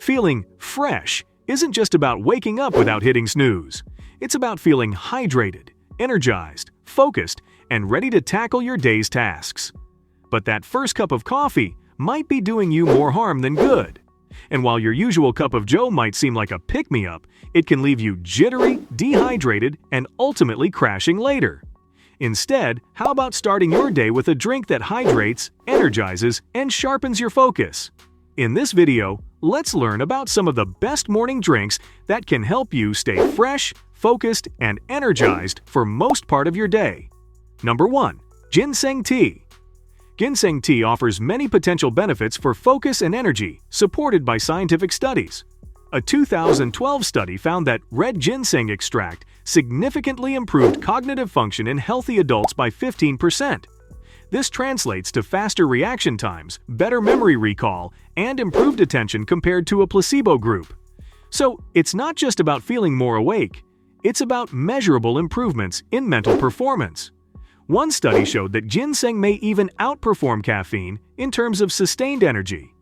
Feeling fresh isn't just about waking up without hitting snooze. It's about feeling hydrated, energized, focused, and ready to tackle your day's tasks. But that first cup of coffee might be doing you more harm than good. And while your usual cup of joe might seem like a pick-me-up, it can leave you jittery, dehydrated, and ultimately crashing later. Instead, how about starting your day with a drink that hydrates, energizes, and sharpens your focus? In this video, let's learn about some of the best morning drinks that can help you stay fresh, focused, and energized for most part of your day. Number 1. Ginseng tea. Ginseng tea offers many potential benefits for focus and energy, supported by scientific studies. A 2012 study found that red ginseng extract significantly improved cognitive function in healthy adults by 15%. This translates to faster reaction times, better memory recall, and improved attention compared to a placebo group. So, it's not just about feeling more awake, it's about measurable improvements in mental performance. One study showed that ginseng may even outperform caffeine in terms of sustained energy.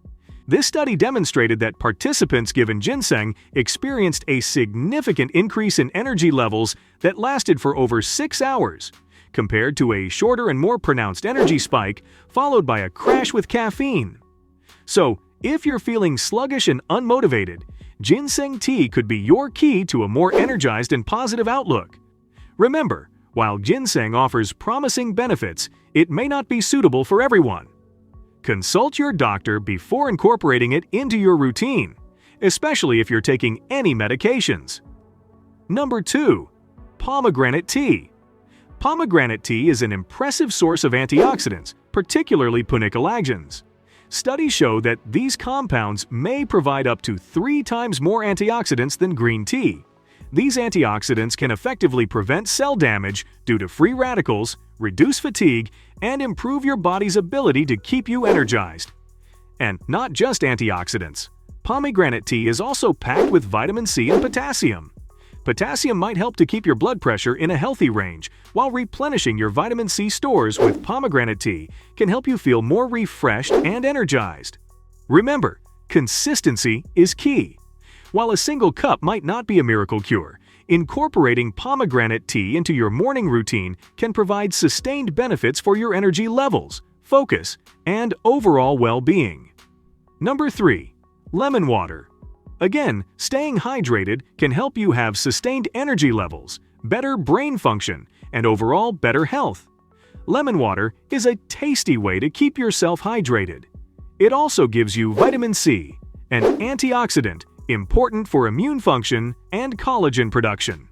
This study demonstrated that participants given ginseng experienced a significant increase in energy levels that lasted for over 6 hours, compared to a shorter and more pronounced energy spike followed by a crash with caffeine. So, if you're feeling sluggish and unmotivated, ginseng tea could be your key to a more energized and positive outlook. Remember, while ginseng offers promising benefits, it may not be suitable for everyone. Consult your doctor before incorporating it into your routine, especially if you're taking any medications. Number 2. Pomegranate tea. Pomegranate tea is an impressive source of antioxidants, particularly punicalagins. Studies show that these compounds may provide up to 3 times more antioxidants than green tea. These antioxidants can effectively prevent cell damage due to free radicals, reduce fatigue, and improve your body's ability to keep you energized. And not just antioxidants. Pomegranate tea is also packed with vitamin C and potassium. Potassium might help to keep your blood pressure in a healthy range, while replenishing your vitamin C stores with pomegranate tea can help you feel more refreshed and energized. Remember, consistency is key. While a single cup might not be a miracle cure, incorporating pomegranate tea into your morning routine can provide sustained benefits for your energy levels, focus, and overall well-being. Number 3. Lemon water. Again, staying hydrated can help you have sustained energy levels, better brain function, and overall better health. Lemon water is a tasty way to keep yourself hydrated. It also gives you vitamin C, an antioxidant important for immune function and collagen production.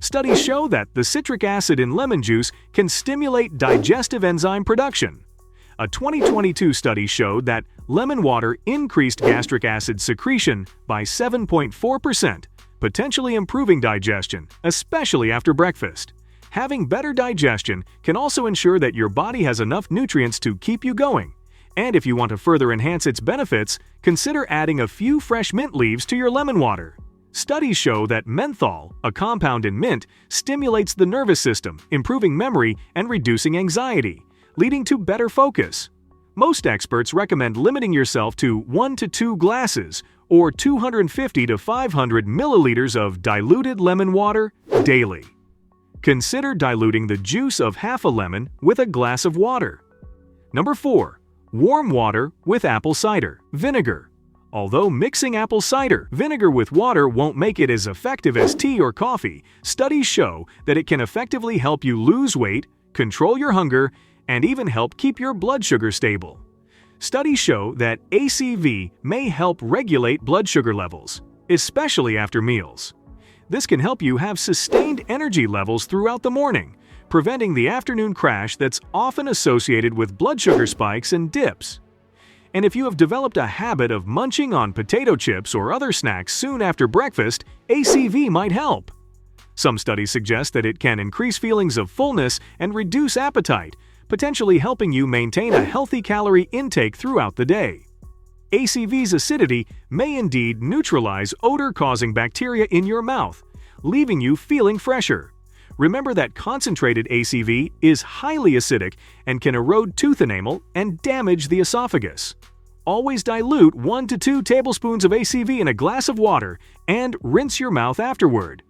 Studies show that the citric acid in lemon juice can stimulate digestive enzyme production. A 2022 study showed that lemon water increased gastric acid secretion by 7.4%, potentially improving digestion, especially after breakfast. Having better digestion can also ensure that your body has enough nutrients to keep you going. And if you want to further enhance its benefits, consider adding a few fresh mint leaves to your lemon water. Studies show that menthol, a compound in mint, stimulates the nervous system, improving memory and reducing anxiety, leading to better focus. Most experts recommend limiting yourself to 1 to 2 glasses or 250 to 500 milliliters of diluted lemon water daily. Consider diluting the juice of half a lemon with a glass of water. Number 4. Warm water with apple cider vinegar. Although mixing apple cider vinegar with water won't make it as effective as tea or coffee, studies show that it can effectively help you lose weight, control your hunger, and even help keep your blood sugar stable. Studies show that ACV may help regulate blood sugar levels, especially after meals. This can help you have sustained energy levels throughout the morning, preventing the afternoon crash that's often associated with blood sugar spikes and dips. And if you have developed a habit of munching on potato chips or other snacks soon after breakfast, ACV might help. Some studies suggest that it can increase feelings of fullness and reduce appetite, potentially helping you maintain a healthy calorie intake throughout the day. ACV's acidity may indeed neutralize odor-causing bacteria in your mouth, leaving you feeling fresher. Remember that concentrated ACV is highly acidic and can erode tooth enamel and damage the esophagus. always dilute 1 to 2 tablespoons of ACV in a glass of water and rinse your mouth afterward.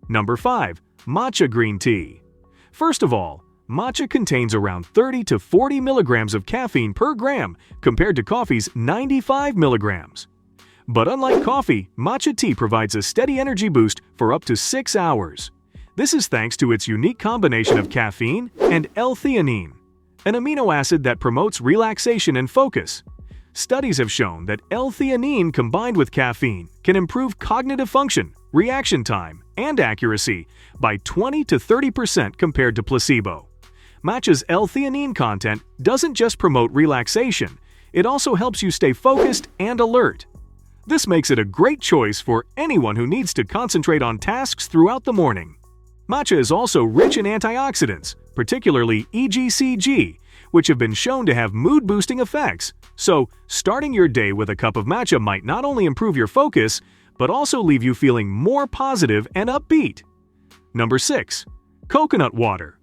Number 5. Matcha green tea. First of all, matcha contains around 30 to 40 milligrams of caffeine per gram compared to coffee's 95 milligrams. But unlike coffee, matcha tea provides a steady energy boost for up to 6 hours. This is thanks to its unique combination of caffeine and L-theanine, an amino acid that promotes relaxation and focus. Studies have shown that L-theanine combined with caffeine can improve cognitive function, reaction time, and accuracy by 20 to 30% compared to placebo. Matcha's L-theanine content doesn't just promote relaxation, it also helps you stay focused and alert. This makes it a great choice for anyone who needs to concentrate on tasks throughout the morning. Matcha is also rich in antioxidants, particularly EGCG, which have been shown to have mood-boosting effects. So, starting your day with a cup of matcha might not only improve your focus, but also leave you feeling more positive and upbeat. Number 6. Coconut water.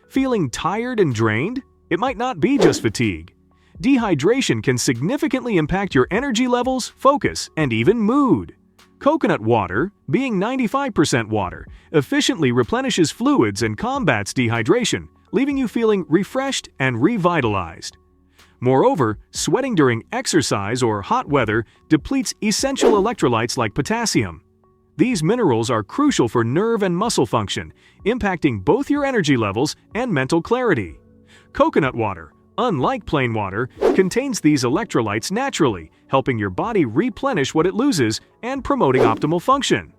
Feeling tired and drained? It might not be just fatigue. Dehydration can significantly impact your energy levels, focus, and even mood. Coconut water, being 95% water, efficiently replenishes fluids and combats dehydration, leaving you feeling refreshed and revitalized. Moreover, sweating during exercise or hot weather depletes essential electrolytes like potassium. These minerals are crucial for nerve and muscle function, impacting both your energy levels and mental clarity. Coconut water, unlike plain water, contains these electrolytes naturally, helping your body replenish what it loses and promoting optimal function.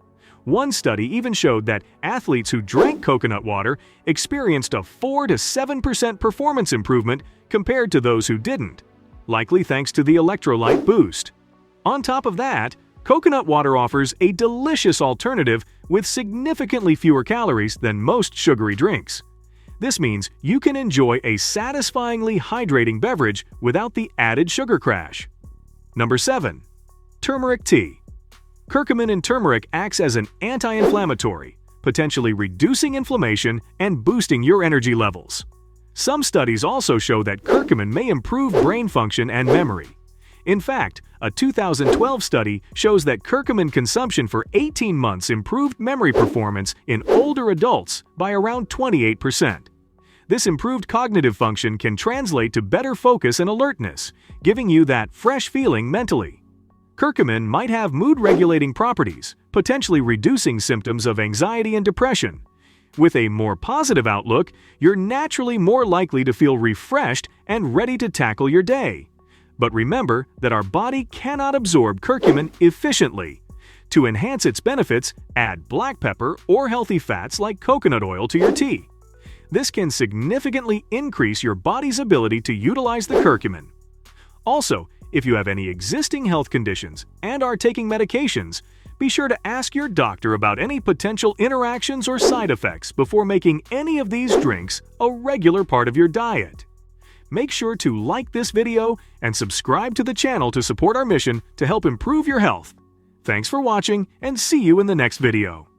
One study even showed that athletes who drank coconut water experienced a 4 to 7% performance improvement compared to those who didn't, likely thanks to the electrolyte boost. On top of that, coconut water offers a delicious alternative with significantly fewer calories than most sugary drinks. This means you can enjoy a satisfyingly hydrating beverage without the added sugar crash. Number 7. Turmeric tea. Curcumin in turmeric acts as an anti-inflammatory, potentially reducing inflammation and boosting your energy levels. Some studies also show that curcumin may improve brain function and memory. In fact, a 2012 study shows that curcumin consumption for 18 months improved memory performance in older adults by around 28%. This improved cognitive function can translate to better focus and alertness, giving you that fresh feeling mentally. Curcumin might have mood-regulating properties, potentially reducing symptoms of anxiety and depression. With a more positive outlook, you're naturally more likely to feel refreshed and ready to tackle your day. But remember that our body cannot absorb curcumin efficiently. To enhance its benefits, add black pepper or healthy fats like coconut oil to your tea. This can significantly increase your body's ability to utilize the curcumin. Also, if you have any existing health conditions and are taking medications, be sure to ask your doctor about any potential interactions or side effects before making any of these drinks a regular part of your diet. Make sure to like this video and subscribe to the channel to support our mission to help improve your health. Thanks for watching and see you in the next video.